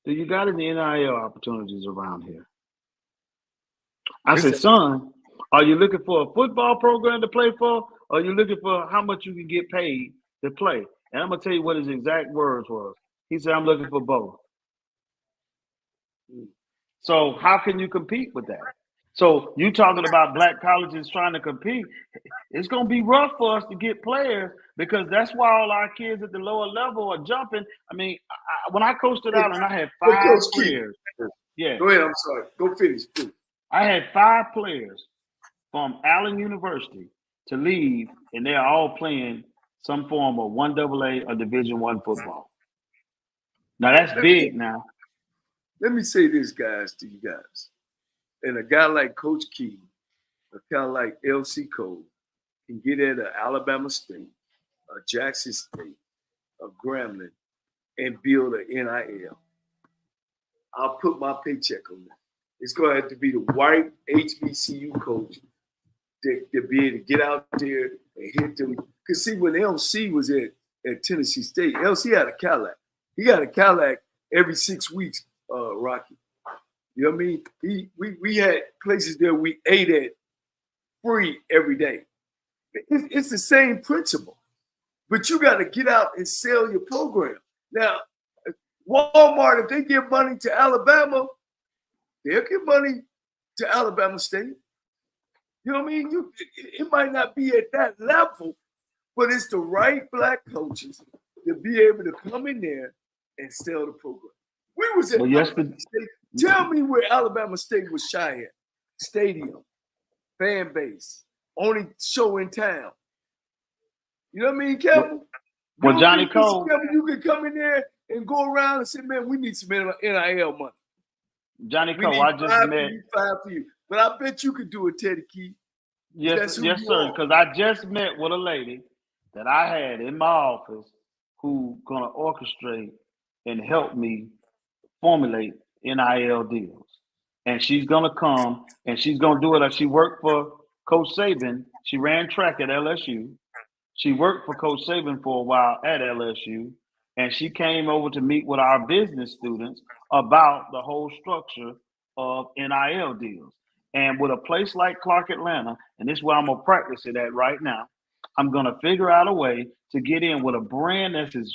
do you got any NIL opportunities around here? I said, son, are you looking for a football program to play for? Or are you looking for how much you can get paid to play? And I'm going to tell you what his exact words was. He said, I'm looking for both. So how can you compete with that? So you talking about black colleges trying to compete? It's going to be rough for us to get players because that's why all our kids at the lower level are jumping. I mean, when I coached at Allen, I had 5 players. Yeah. Go ahead. I'm sorry. Go finish, please. I had 5 players from Allen University to leave, and they're all playing some form of 1AA or Division I football. Now that's big. Now, let me say this, guys, to you guys. And a guy like Coach Keaton, a guy like LC Cole, can get at an Alabama State, a Jackson State, a Grambling, and build an NIL. I'll put my paycheck on that. It's going to have to be the white HBCU coach to be able to get out there and hit them. Because see, when LC was at Tennessee State, LC had a Cadillac. He got a Cadillac every 6 weeks, Rocky. You know what I mean? We had places there we ate at free every day. It's the same principle. But you got to get out and sell your program. Now, Walmart, if they give money to Alabama, they'll give money to Alabama State. You know what I mean? It might not be at that level, but it's the right black coaches to be able to come in there and sell the program. We was at Alabama State. Tell me where Alabama State was shy at. Stadium, fan base, only show in town. You know what I mean, Kevin? Well, Johnny Cole. You can come in there and go around and say, man, we need some NIL money. Johnny Cole, I just met. 5 for you. But I bet you could do it, Teddy Keaton. Yes, sir. Because I just met with a lady that I had in my office who gonna orchestrate and help me formulate NIL deals. And she's gonna come and she's gonna do it like she worked for Coach Saban. She ran track at LSU. She worked for Coach Saban for a while at LSU. And she came over to meet with our business students about the whole structure of NIL deals. And with a place like Clark Atlanta, and this is where I'm gonna practice it at right now, I'm gonna figure out a way to get in with a brand that's as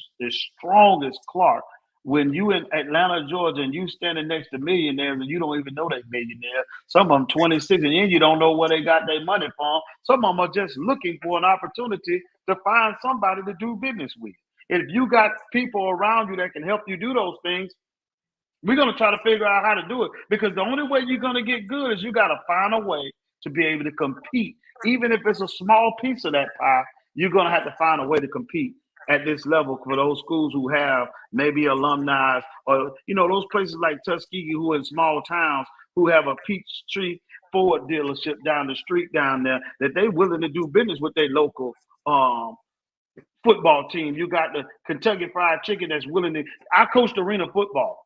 strong as Clark. When you in Atlanta, Georgia, and you standing next to millionaires and you don't even know they're millionaires, some of them 26, and then you don't know where they got their money from. Some of them are just looking for an opportunity to find somebody to do business with. If you got people around you that can help you do those things, we're going to try to figure out how to do it, because the only way you're going to get good is you got to find a way to be able to compete. Even if it's a small piece of that pie, you're going to have to find a way to compete at this level for those schools who have maybe alumni or, you know, those places like Tuskegee who are in small towns who have a Peachtree Ford dealership down the street down there that they're willing to do business with their local football team. You got the Kentucky Fried Chicken that's willing to. I coached arena football.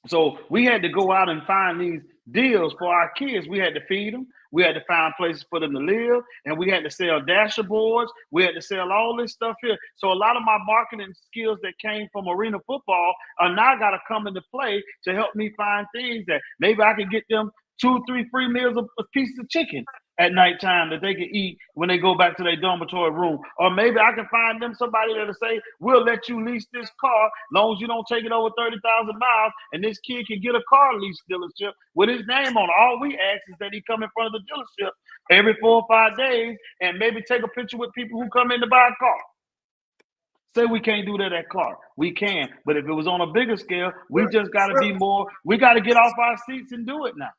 So we had to go out and find these deals for our kids. We had to feed them. We had to find places for them to live. And we had to sell dasher boards. We had to sell all this stuff here. So a lot of my marketing skills that came from arena football are now got to come into play to help me find things that maybe I could get them 2 or 3 free meals of a piece of chicken at nighttime that they can eat when they go back to their dormitory room. Or maybe I can find them somebody that'll say, we'll let you lease this car as long as you don't take it over 30,000 miles, and this kid can get a car lease dealership with his name on it. All we ask is that he come in front of the dealership every 4 or 5 days and maybe take a picture with people who come in to buy a car. Say we can't do that at Clark. We can. But if it was on a bigger scale, we just got to be more, we got to get off our seats and do it now.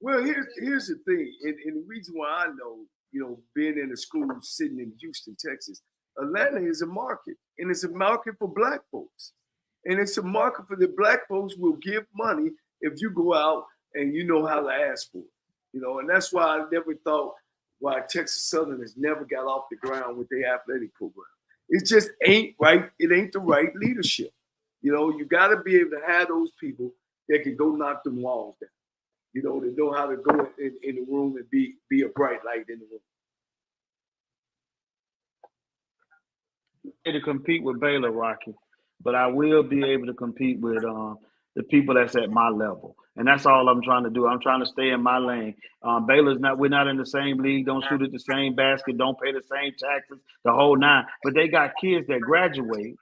Well, here's the thing, and the reason why I know, you know, being in a school sitting in Houston, Texas, Atlanta is a market, and it's a market for black folks, and it's a market for the black folks will give money if you go out and you know how to ask for it, you know, and that's why I never thought why Texas Southern has never got off the ground with their athletic program. It just ain't right. It ain't the right leadership. You know, you got to be able to have those people that can go knock them walls down. You know, to know how to go in the room and be a bright light in the room. To compete with Baylor, Rocky, but I will be able to compete with the people that's at my level, and that's all I'm trying to do. I'm trying to stay in my lane. Baylor's not. We're not in the same league. Don't shoot at the same basket. Don't pay the same taxes. The whole nine. But they got kids that graduate,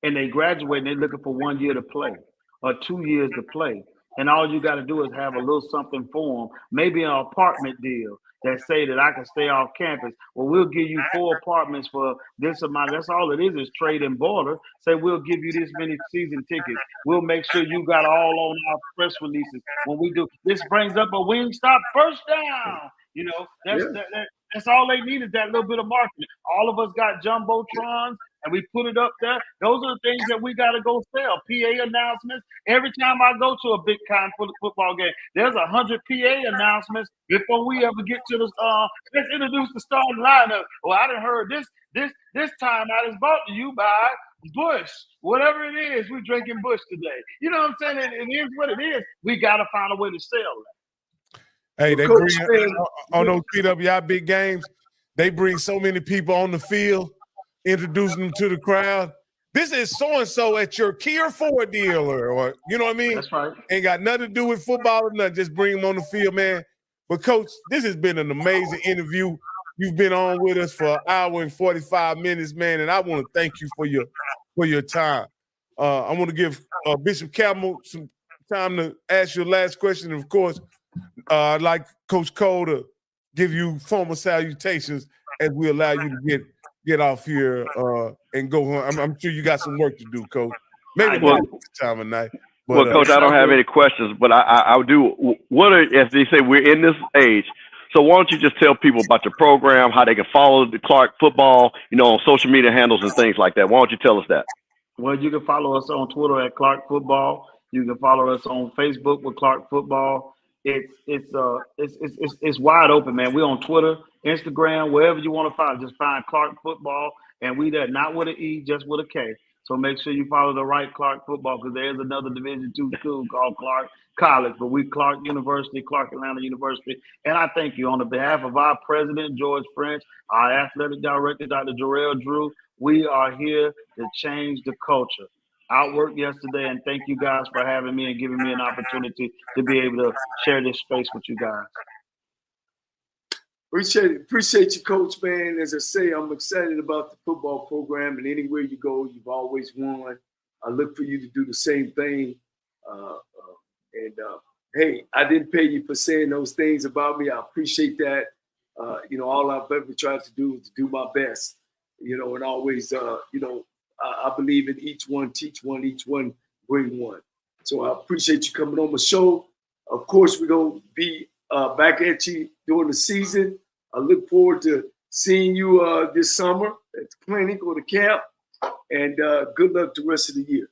and they graduate and they're looking for 1 year to play or 2 years to play. And all you got to do is have a little something for them, maybe an apartment deal that say that I can stay off campus. Well, we'll give you 4 apartments for this amount. That's all it is trade and barter. Say we'll give you this many season tickets. We'll make sure you got all on our press releases when we do. This brings up a Wingstop first down. You know, that's all they need is that little bit of marketing. All of us got jumbotrons, and we put it up there. Those are the things that we got to go sell. PA announcements. Every time I go to a big time football game, there's 100 PA announcements before we ever get to the let's introduce the starting lineup. Well, I done heard this time out is brought to you by Bush. Whatever it is, we're drinking Bush today. You know what I'm saying? It is what it is. We got to find a way to sell that. Hey, they bring on those PWI big games, they bring so many people on the field, introducing them to the crowd. This is so-and-so at your Kia Ford dealer, or you know what I mean? That's right. Ain't got nothing to do with football or nothing. Just bring them on the field, man. But, Coach, this has been an amazing interview. You've been on with us for an hour and 45 minutes, man, and I want to thank you for your time. I want to give Bishop Campbell some time to ask your last question. And, of course, I'd like Coach Cole to give you formal salutations as we allow you to get off here and go home. I'm sure you got some work to do, Coach. Maybe not time of night. But, well, Coach, I don't have any questions, but I do. As they say, we're in this age. So why don't you just tell people about your program, how they can follow the Clark football, on social media handles and things like that. Why don't you tell us that? Well, you can follow us on Twitter at Clark Football. You can follow us on Facebook with Clark Football. It's wide open, man. We're on Twitter, Instagram, wherever you want to find. Just find Clark Football, and we there not with an E, just with a K. So make sure you follow the right Clark Football, because there's another Division II school called Clark College, but we Clark University, Clark Atlanta University. And I thank you on the behalf of our president, George French, our athletic director, Dr. Jarrell Drew. We are here to change the culture. Outworked yesterday, and thank you guys for having me and giving me an opportunity to be able to share this space with you guys. Appreciate you, Coach, man. As I say, I'm excited about the football program, and anywhere you go, you've always won. I look for you to do the same thing. Hey, I didn't pay you for saying those things about me. I appreciate that. All I've ever tried to do is to do my best, and always, I believe in each one, teach one, each one, bring one. So I appreciate you coming on the show. Of course, we're going to be back at you during the season. I look forward to seeing you this summer at the clinic or the camp. And good luck the rest of the year.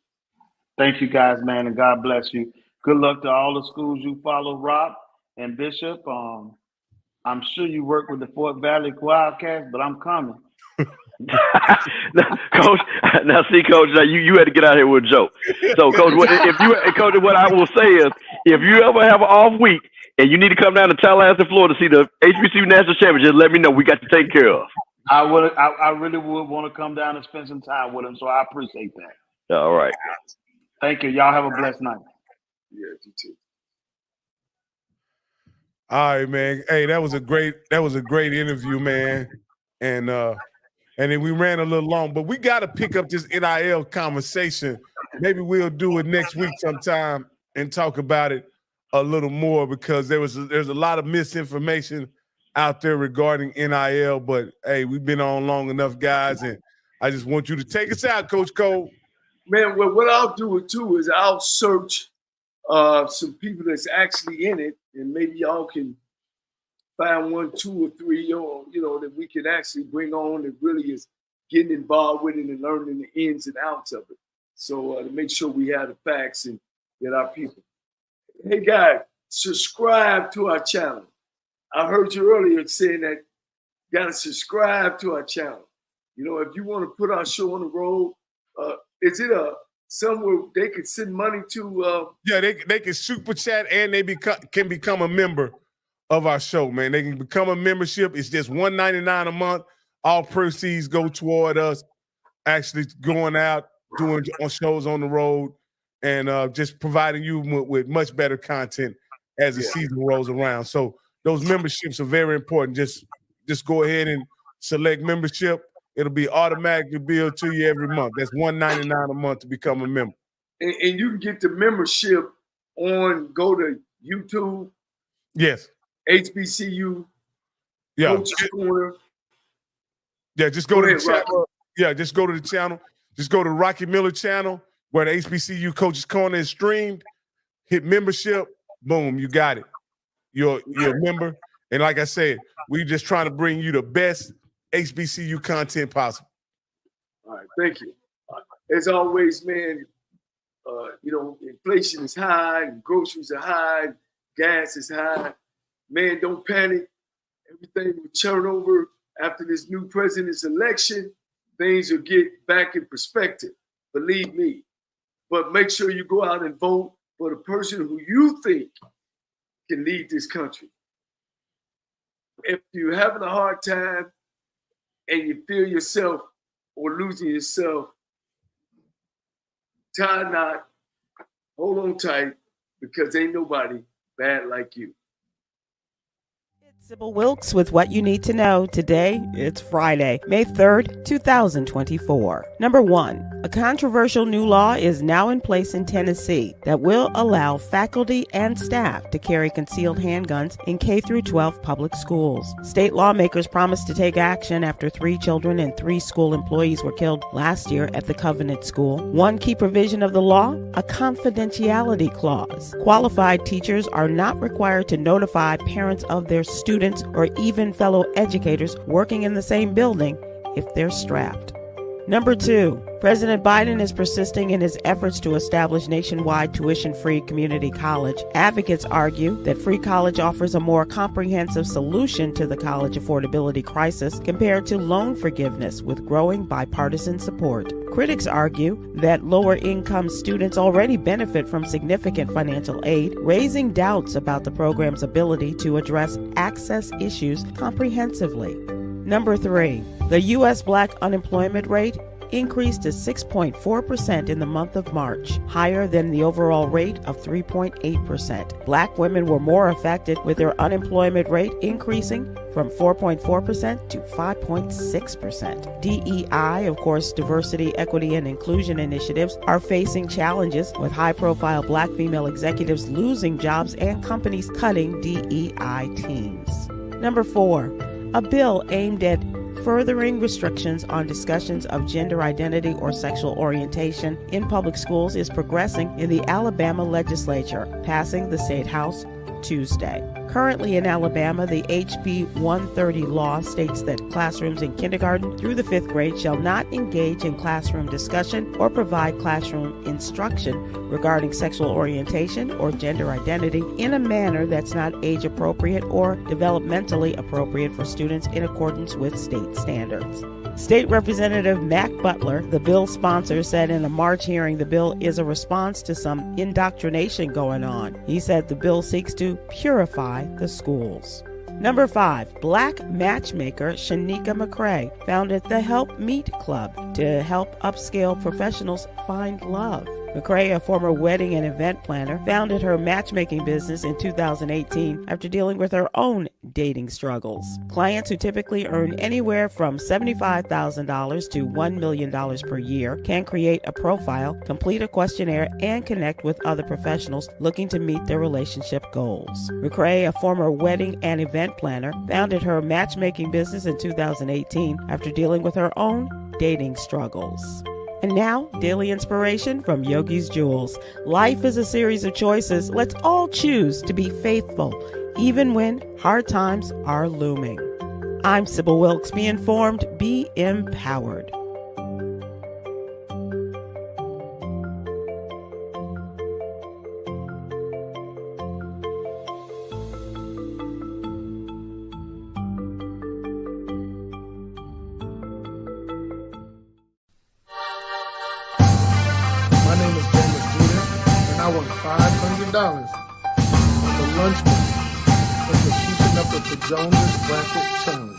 Thank you, guys, man, and God bless you. Good luck to all the schools you follow, Rob and Bishop. I'm sure you work with the Fort Valley Wildcats, but I'm coming. Coach, Coach, you had to get out here with a joke. So, Coach, what I will say is, if you ever have an off week and you need to come down to Tallahassee, Florida to see the HBCU National Championship, let me know. We got you taken care of. I really would want to come down and spend some time with him, so I appreciate that. All right. Thank you. Y'all have a blessed night. Yeah, you too. All right, man. Hey, that was a great interview, man. And then we ran a little long, but we got to pick up this NIL conversation. Maybe we'll do it next week sometime and talk about it a little more, because there's a lot of misinformation out there regarding NIL. But hey, we've been on long enough, guys, and I just want you to take us out, Coach Cole. Man, well, what I'll do too is I'll search some people that's actually in it, and maybe y'all can find 1, 2, or 3, that we can actually bring on that really is getting involved with it and learning the ins and outs of it. So to make sure we have the facts and get our people. Hey, guys, subscribe to our channel. I heard you earlier saying that you got to subscribe to our channel. If you want to put our show on the road, is it somewhere they can send money to? Yeah, they can super chat, and they can become a member of our show, man. They can become a membership. It's just $1.99 a month. All proceeds go toward us actually going out, doing shows on the road, and just providing you with much better content as the season rolls around. So those memberships are very important. Just go ahead and select membership. It'll be automatically billed to you every month. That's $1.99 a month to become a member. And you can get the membership go to YouTube. Yes. HBCU Yeah. Coaches Corner. Yeah, just go to the channel. Rocky. Yeah, just go to the channel. Just go to Rocky Miller channel where the HBCU Coaches Corner is streamed. Hit membership. Boom, you got it. You're a member. And like I said, we're just trying to bring you the best HBCU content possible. All right, thank you. As always, man, inflation is high, and groceries are high, gas is high. Man, don't panic. Everything will turn over after this new president's election. Things will get back in perspective, believe me. But make sure you go out and vote for the person who you think can lead this country. If you're having a hard time and you feel yourself or losing yourself, tie a knot, hold on tight, because ain't nobody bad like you. Sybil Wilkes with what you need to know. Today, it's Friday, May 3rd, 2024. Number 1, a controversial new law is now in place in Tennessee that will allow faculty and staff to carry concealed handguns in K-12 public schools. State lawmakers promised to take action after 3 children and 3 school employees were killed last year at the Covenant School. One key provision of the law, a confidentiality clause. Qualified teachers are not required to notify parents of their students or even fellow educators working in the same building if they're strapped. Number 2, President Biden is persisting in his efforts to establish nationwide tuition-free community college. Advocates argue that free college offers a more comprehensive solution to the college affordability crisis compared to loan forgiveness with growing bipartisan support. Critics argue that lower-income students already benefit from significant financial aid, raising doubts about the program's ability to address access issues comprehensively. Number 3, the U.S. black unemployment rate increased to 6.4% in the month of March, higher than the overall rate of 3.8%. Black women were more affected, with their unemployment rate increasing from 4.4% to 5.6%. DEI, of course, diversity, equity, and inclusion initiatives are facing challenges, with high-profile black female executives losing jobs and companies cutting DEI teams. Number 4, a bill aimed at furthering restrictions on discussions of gender identity or sexual orientation in public schools is progressing in the Alabama legislature, passing the State House Tuesday. Currently in Alabama, the HB 130 law states that classrooms in kindergarten through the 5th grade shall not engage in classroom discussion or provide classroom instruction regarding sexual orientation or gender identity in a manner that's not age appropriate or developmentally appropriate for students in accordance with state standards. State Representative Mac Butler, the bill's sponsor, said in a March hearing the bill is a response to some indoctrination going on. He said the bill seeks to purify the schools. Number 5, black matchmaker Shanika McCrae founded the Help Meet Club to help upscale professionals find love. McCrae, a former wedding and event planner, founded her matchmaking business in 2018 after dealing with her own dating struggles. Clients who typically earn anywhere from $75,000 to $1 million per year can create a profile, complete a questionnaire, and connect with other professionals looking to meet their relationship goals. McCrae, a former wedding and event planner, founded her matchmaking business in 2018 after dealing with her own dating struggles. And now, daily inspiration from Yogi's Jewels. Life is a series of choices. Let's all choose to be faithful, even when hard times are looming. I'm Sybil Wilkes. Be informed, be empowered. I won $500 on the lunch money for keeping up with the Jonas Bracket Challenge.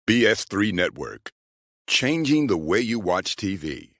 BS3 Network, changing the way you watch TV.